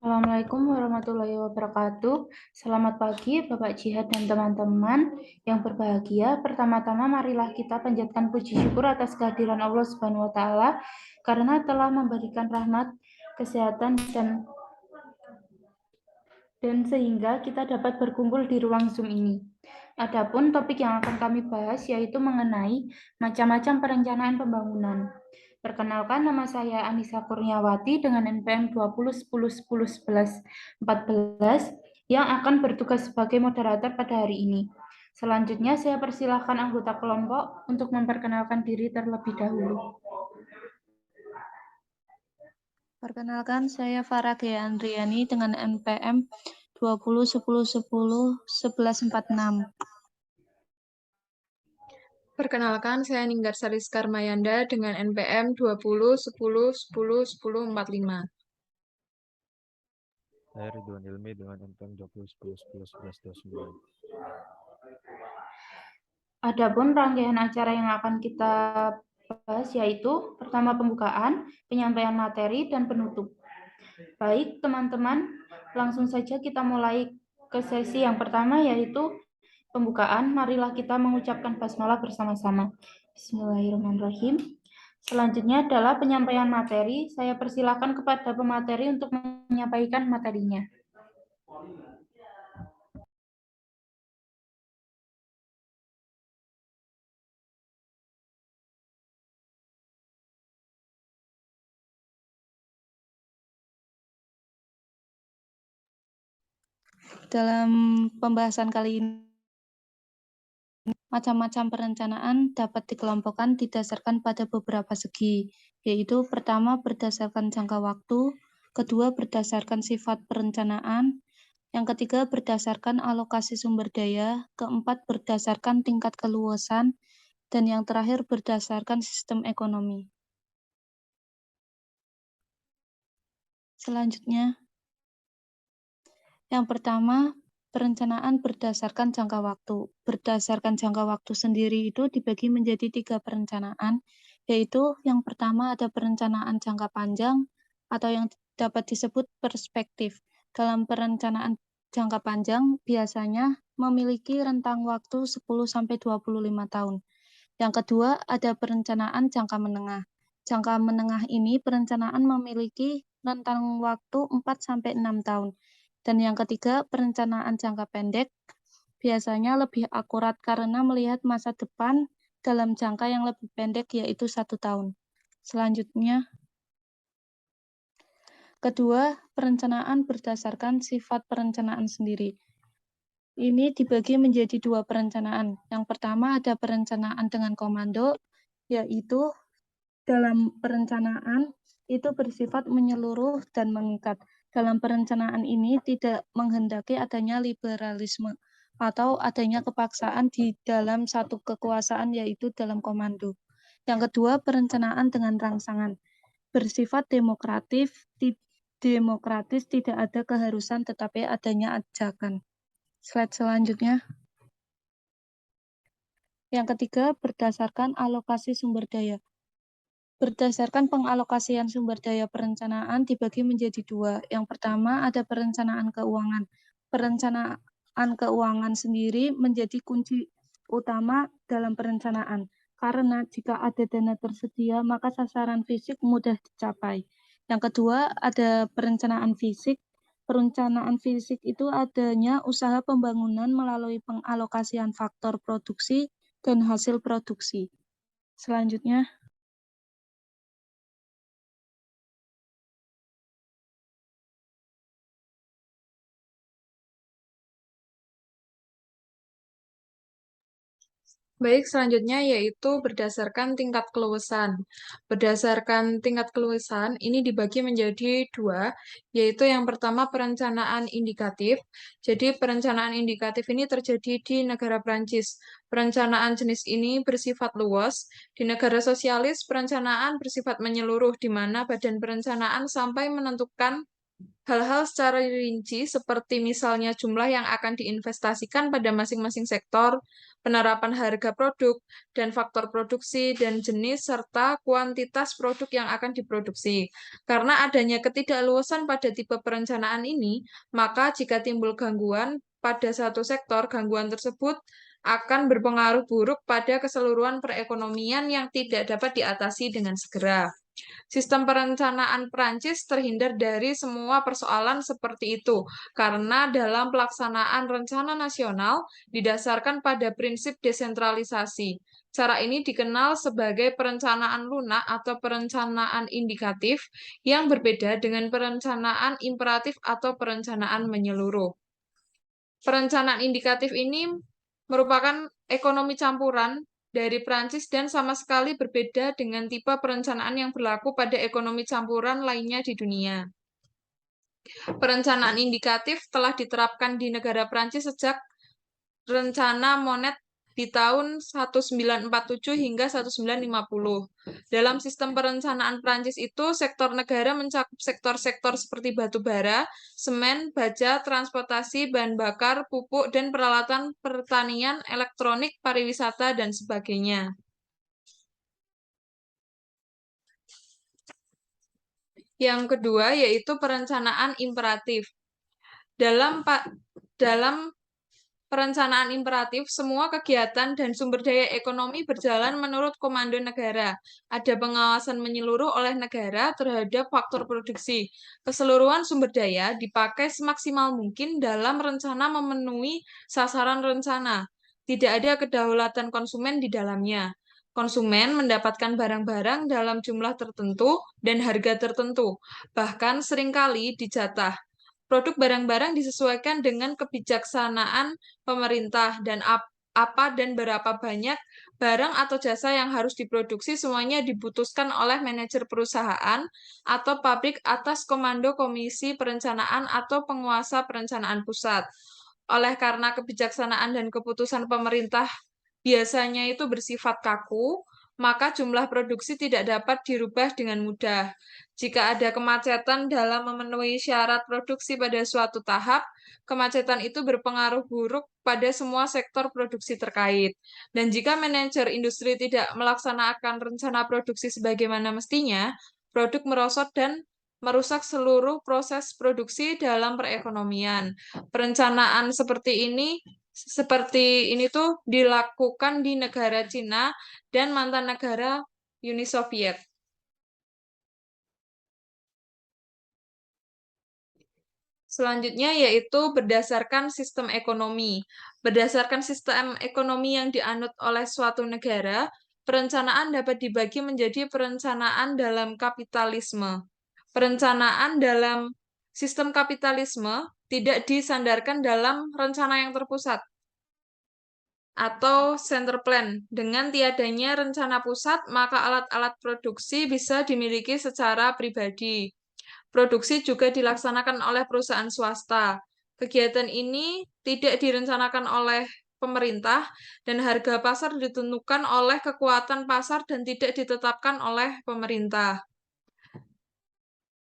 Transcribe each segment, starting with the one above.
Assalamualaikum warahmatullahi wabarakatuh. Selamat pagi, Bapak Jihad dan teman-teman yang berbahagia. Pertama-tama, marilah kita panjatkan puji syukur atas kehadiran Allah Subhanahu wa Ta'ala, karena telah memberikan rahmat, kesehatan, dan sehingga kita dapat berkumpul di ruang Zoom ini. Adapun topik yang akan kami bahas yaitu mengenai macam-macam perencanaan pembangunan. Perkenalkan, nama saya Anissa Kurniawati dengan NPM 2010101114 yang akan bertugas sebagai moderator pada hari ini. Selanjutnya saya persilahkan anggota kelompok untuk memperkenalkan diri terlebih dahulu. Perkenalkan, saya Farah Gaya Andriani dengan NPM 2010101146. Perkenalkan, saya Ninggar Sariskar Mayanda dengan NPM 201010101045. Saya Ridwan Ilmi dengan NPM 2010111129. Adapun rangkaian acara yang akan kita bahas yaitu pertama pembukaan, penyampaian materi, dan penutup. Baik, teman-teman, langsung saja kita mulai ke sesi yang pertama yaitu pembukaan. Marilah kita mengucapkan basmalah bersama-sama. Bismillahirrahmanirrahim. Selanjutnya adalah penyampaian materi. Saya persilakan kepada pemateri untuk menyampaikan materinya. Dalam pembahasan kali ini, macam-macam perencanaan dapat dikelompokkan didasarkan pada beberapa segi, yaitu pertama berdasarkan jangka waktu, kedua berdasarkan sifat perencanaan, yang ketiga berdasarkan alokasi sumber daya, keempat berdasarkan tingkat keluasan, dan yang terakhir berdasarkan sistem ekonomi. Selanjutnya, yang pertama, perencanaan berdasarkan jangka waktu. Berdasarkan jangka waktu sendiri itu dibagi menjadi 3 perencanaan, yaitu yang pertama ada perencanaan jangka panjang atau yang dapat disebut perspektif. Dalam perencanaan jangka panjang biasanya memiliki rentang waktu 10-25 tahun. Yang kedua ada perencanaan jangka menengah. Jangka menengah ini perencanaan memiliki rentang waktu 4-6 tahun. Dan yang ketiga, perencanaan jangka pendek biasanya lebih akurat karena melihat masa depan dalam jangka yang lebih pendek, yaitu 1 tahun. Selanjutnya, kedua, perencanaan berdasarkan sifat perencanaan sendiri. Ini dibagi menjadi 2 perencanaan. Yang pertama ada perencanaan dengan komando, yaitu dalam perencanaan itu bersifat menyeluruh dan mengikat. Dalam perencanaan ini tidak menghendaki adanya liberalisme atau adanya kepaksaan di dalam satu kekuasaan, yaitu dalam komando. Yang kedua, perencanaan dengan rangsangan. Bersifat demokratis, tidak ada keharusan tetapi adanya ajakan. Slide selanjutnya. Yang ketiga, berdasarkan alokasi sumber daya. Berdasarkan pengalokasian sumber daya perencanaan dibagi menjadi 2. Yang pertama ada perencanaan keuangan. Perencanaan keuangan sendiri menjadi kunci utama dalam perencanaan. Karena jika ada dana tersedia, maka sasaran fisik mudah dicapai. Yang kedua ada perencanaan fisik. Perencanaan fisik itu adanya usaha pembangunan melalui pengalokasian faktor produksi dan hasil produksi. Selanjutnya, Baik, selanjutnya yaitu berdasarkan tingkat keluasan. Berdasarkan tingkat keluasan, ini dibagi menjadi 2, yaitu yang pertama perencanaan indikatif. Jadi perencanaan indikatif ini terjadi di negara Prancis. Perencanaan jenis ini bersifat luas. Di negara sosialis, perencanaan bersifat menyeluruh, di mana badan perencanaan sampai menentukan Hal-hal secara rinci seperti misalnya jumlah yang akan diinvestasikan pada masing-masing sektor, penerapan harga produk, dan faktor produksi dan jenis serta kuantitas produk yang akan diproduksi. Karena adanya ketidakluasan pada tipe perencanaan ini, maka jika timbul gangguan pada satu sektor, gangguan tersebut akan berpengaruh buruk pada keseluruhan perekonomian yang tidak dapat diatasi dengan segera. Sistem perencanaan Prancis terhindar dari semua persoalan seperti itu karena dalam pelaksanaan rencana nasional didasarkan pada prinsip desentralisasi. Cara ini dikenal sebagai perencanaan lunak atau perencanaan indikatif yang berbeda dengan perencanaan imperatif atau perencanaan menyeluruh. Perencanaan indikatif ini merupakan ekonomi campuran dari Prancis dan sama sekali berbeda dengan tipe perencanaan yang berlaku pada ekonomi campuran lainnya di dunia. Perencanaan indikatif telah diterapkan di negara Prancis sejak rencana Monet di tahun 1947 hingga 1950. Dalam sistem perencanaan Prancis itu, sektor negara mencakup sektor-sektor seperti batu bara, semen, baja, transportasi, bahan bakar, pupuk, dan peralatan pertanian, elektronik, pariwisata, dan sebagainya. Yang kedua yaitu perencanaan imperatif. Dalam perencanaan imperatif, semua kegiatan dan sumber daya ekonomi berjalan menurut komando negara. Ada pengawasan menyeluruh oleh negara terhadap faktor produksi. Keseluruhan sumber daya dipakai semaksimal mungkin dalam rencana memenuhi sasaran rencana. Tidak ada kedaulatan konsumen di dalamnya. Konsumen mendapatkan barang-barang dalam jumlah tertentu dan harga tertentu, bahkan seringkali dijatah. Produk barang-barang disesuaikan dengan kebijaksanaan pemerintah dan apa dan berapa banyak barang atau jasa yang harus diproduksi semuanya diputuskan oleh manajer perusahaan atau pabrik atas komando Komisi Perencanaan atau penguasa perencanaan pusat. Oleh karena kebijaksanaan dan keputusan pemerintah biasanya itu bersifat kaku, maka jumlah produksi tidak dapat dirubah dengan mudah. Jika ada kemacetan dalam memenuhi syarat produksi pada suatu tahap, kemacetan itu berpengaruh buruk pada semua sektor produksi terkait. Dan jika manajer industri tidak melaksanakan rencana produksi sebagaimana mestinya, produk merosot dan merusak seluruh proses produksi dalam perekonomian. Perencanaan seperti ini tuh dilakukan di negara Cina dan mantan negara Uni Soviet. Selanjutnya yaitu berdasarkan sistem ekonomi. Berdasarkan sistem ekonomi yang dianut oleh suatu negara, perencanaan dapat dibagi menjadi perencanaan dalam kapitalisme. Perencanaan dalam sistem kapitalisme tidak disandarkan dalam rencana yang terpusat atau center plan. Dengan tiadanya rencana pusat, maka alat-alat produksi bisa dimiliki secara pribadi. Produksi juga dilaksanakan oleh perusahaan swasta. Kegiatan ini tidak direncanakan oleh pemerintah dan harga pasar ditentukan oleh kekuatan pasar dan tidak ditetapkan oleh pemerintah.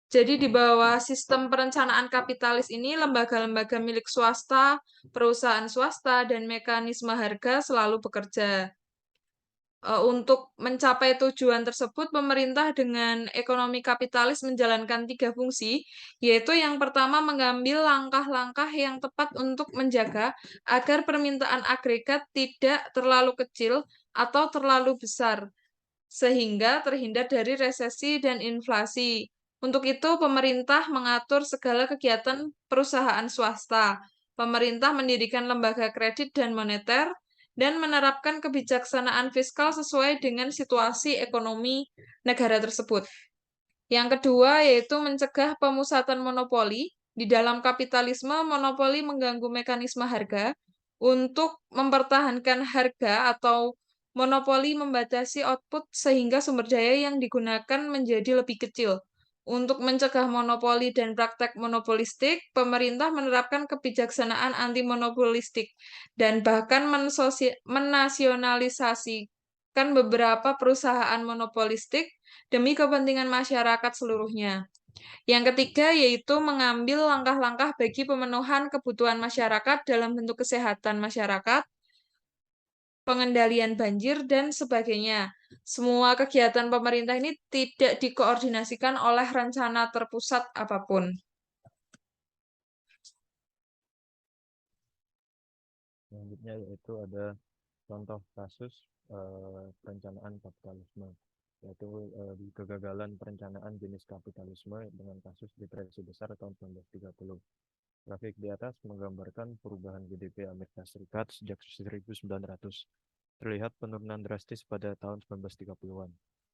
Jadi di bawah sistem perencanaan kapitalis ini, lembaga-lembaga milik swasta, perusahaan swasta, dan mekanisme harga selalu bekerja. Untuk mencapai tujuan tersebut, pemerintah dengan ekonomi kapitalis menjalankan 3 fungsi, yaitu yang pertama mengambil langkah-langkah yang tepat untuk menjaga agar permintaan agregat tidak terlalu kecil atau terlalu besar, sehingga terhindar dari resesi dan inflasi. Untuk itu, pemerintah mengatur segala kegiatan perusahaan swasta. Pemerintah mendirikan lembaga kredit dan moneter, dan menerapkan kebijaksanaan fiskal sesuai dengan situasi ekonomi negara tersebut. Yang kedua yaitu mencegah pemusatan monopoli. Di dalam kapitalisme, monopoli mengganggu mekanisme harga. Untuk mempertahankan harga atau monopoli membatasi output sehingga sumber daya yang digunakan menjadi lebih kecil. Untuk mencegah monopoli dan praktek monopolistik, pemerintah menerapkan kebijaksanaan anti-monopolistik dan bahkan menasionalisasikan beberapa perusahaan monopolistik demi kepentingan masyarakat seluruhnya. Yang ketiga yaitu mengambil langkah-langkah bagi pemenuhan kebutuhan masyarakat dalam bentuk kesehatan masyarakat, pengendalian banjir, dan sebagainya. Semua kegiatan pemerintah ini tidak dikoordinasikan oleh rencana terpusat apapun. Selanjutnya yaitu ada contoh kasus perencanaan kapitalisme, yaitu di kegagalan perencanaan jenis kapitalisme dengan kasus depresi besar tahun 1930. Grafik di atas menggambarkan perubahan GDP Amerika Serikat sejak 1900. Terlihat penurunan drastis pada tahun 1930-an.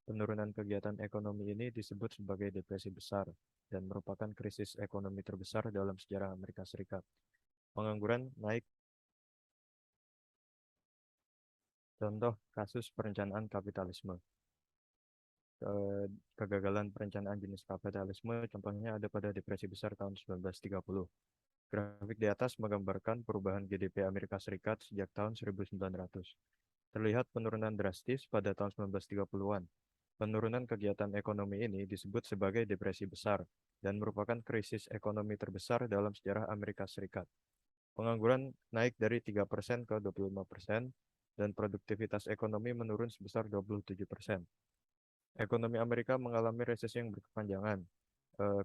Penurunan kegiatan ekonomi ini disebut sebagai depresi besar dan merupakan krisis ekonomi terbesar dalam sejarah Amerika Serikat. Pengangguran naik. Contoh kasus perencanaan kapitalisme. Kegagalan perencanaan jenis kapitalisme contohnya ada pada depresi besar tahun 1930. Grafik di atas menggambarkan perubahan GDP Amerika Serikat sejak tahun 1900. Terlihat penurunan drastis pada tahun 1930-an. Penurunan kegiatan ekonomi ini disebut sebagai depresi besar dan merupakan krisis ekonomi terbesar dalam sejarah Amerika Serikat. Pengangguran naik dari 3% ke 25% dan produktivitas ekonomi menurun sebesar 27%. Ekonomi Amerika mengalami resesi yang berkepanjangan.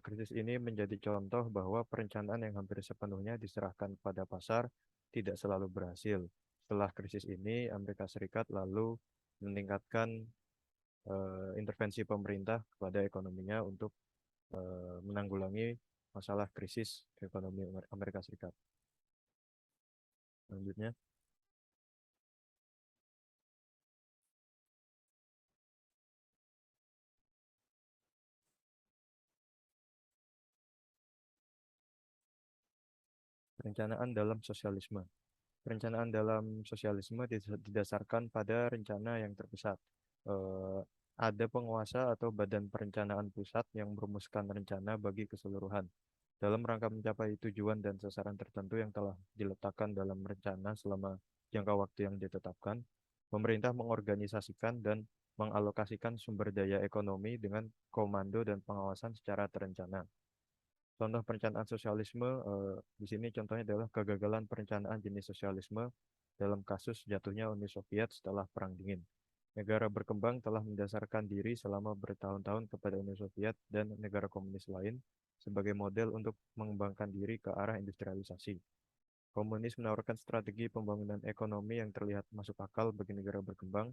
Krisis ini menjadi contoh bahwa perencanaan yang hampir sepenuhnya diserahkan pada pasar tidak selalu berhasil. Setelah krisis ini, Amerika Serikat lalu meningkatkan intervensi pemerintah kepada ekonominya untuk menanggulangi masalah krisis ekonomi Amerika Serikat. Selanjutnya, perencanaan dalam sosialisme. Perencanaan dalam sosialisme didasarkan pada rencana yang terpusat. Ada penguasa atau badan perencanaan pusat yang merumuskan rencana bagi keseluruhan. Dalam rangka mencapai tujuan dan sasaran tertentu yang telah diletakkan dalam rencana selama jangka waktu yang ditetapkan, pemerintah mengorganisasikan dan mengalokasikan sumber daya ekonomi dengan komando dan pengawasan secara terencana. Contoh perencanaan sosialisme di sini contohnya adalah kegagalan perencanaan jenis sosialisme dalam kasus jatuhnya Uni Soviet setelah Perang Dingin. Negara berkembang telah mendasarkan diri selama bertahun-tahun kepada Uni Soviet dan negara komunis lain sebagai model untuk mengembangkan diri ke arah industrialisasi. Komunis menawarkan strategi pembangunan ekonomi yang terlihat masuk akal bagi negara berkembang,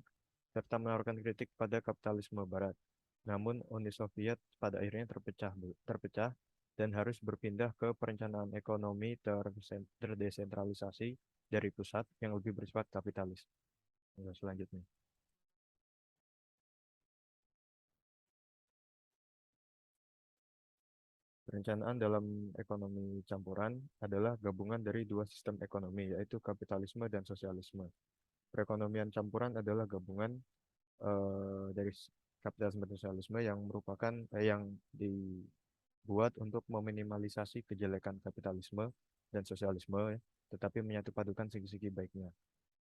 serta menawarkan kritik pada kapitalisme Barat. Namun, Uni Soviet pada akhirnya terpecah dan harus berpindah ke perencanaan ekonomi terdesentralisasi dari pusat yang lebih bersifat kapitalis. Selanjutnya. Perencanaan dalam ekonomi campuran adalah gabungan dari dua sistem ekonomi, yaitu kapitalisme dan sosialisme. Perekonomian campuran adalah gabungan dari kapitalisme dan sosialisme yang merupakan yang dibuat untuk meminimalisasi kejelekan kapitalisme dan sosialisme, tetapi menyatupadukan segi-segi baiknya.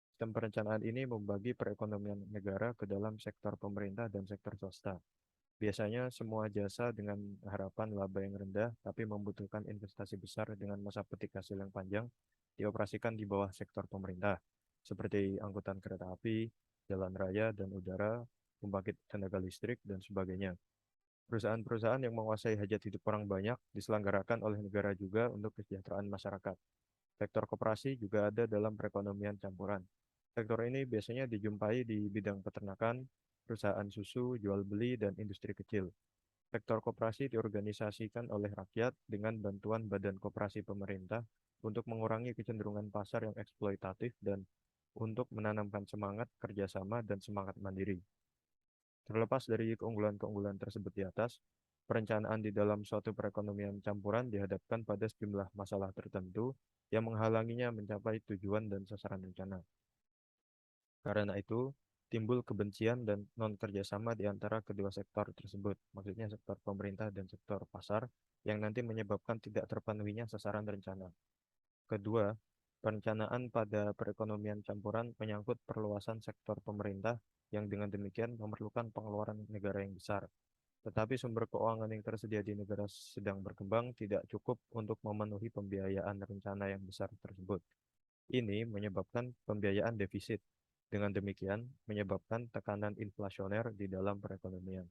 Sistem perencanaan ini membagi perekonomian negara ke dalam sektor pemerintah dan sektor swasta. Biasanya semua jasa dengan harapan laba yang rendah, tapi membutuhkan investasi besar dengan masa petik hasil yang panjang, dioperasikan di bawah sektor pemerintah, seperti angkutan kereta api, jalan raya dan udara, pembangkit tenaga listrik, dan sebagainya. Perusahaan-perusahaan yang menguasai hajat hidup orang banyak diselenggarakan oleh negara juga untuk kesejahteraan masyarakat. Sektor koperasi juga ada dalam perekonomian campuran. Sektor ini biasanya dijumpai di bidang peternakan, perusahaan susu, jual beli, dan industri kecil. Sektor koperasi diorganisasikan oleh rakyat dengan bantuan badan koperasi pemerintah untuk mengurangi kecenderungan pasar yang eksploitatif dan untuk menanamkan semangat kerjasama dan semangat mandiri. Terlepas dari keunggulan-keunggulan tersebut di atas, perencanaan di dalam suatu perekonomian campuran dihadapkan pada sejumlah masalah tertentu yang menghalanginya mencapai tujuan dan sasaran rencana. Karena itu, timbul kebencian dan non-kerjasama di antara kedua sektor tersebut, maksudnya sektor pemerintah dan sektor pasar, yang nanti menyebabkan tidak terpenuhinya sasaran rencana. Kedua, perencanaan pada perekonomian campuran menyangkut perluasan sektor pemerintah yang dengan demikian memerlukan pengeluaran negara yang besar. Tetapi sumber keuangan yang tersedia di negara sedang berkembang tidak cukup untuk memenuhi pembiayaan rencana yang besar tersebut. Ini menyebabkan pembiayaan defisit. Dengan demikian, menyebabkan tekanan inflasioner di dalam perekonomian.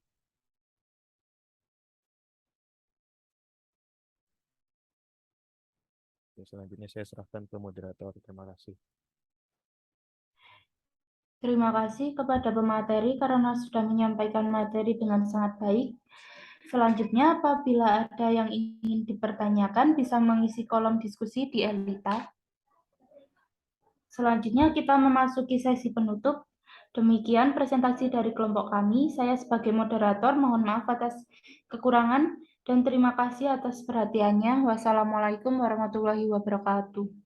Selanjutnya saya serahkan ke moderator. Terima kasih. Terima kasih kepada pemateri karena sudah menyampaikan materi dengan sangat baik. Selanjutnya, apabila ada yang ingin dipertanyakan, bisa mengisi kolom diskusi di Elita. Selanjutnya, kita memasuki sesi penutup. Demikian presentasi dari kelompok kami. Saya sebagai moderator mohon maaf atas kekurangan dan terima kasih atas perhatiannya. Wassalamualaikum warahmatullahi wabarakatuh.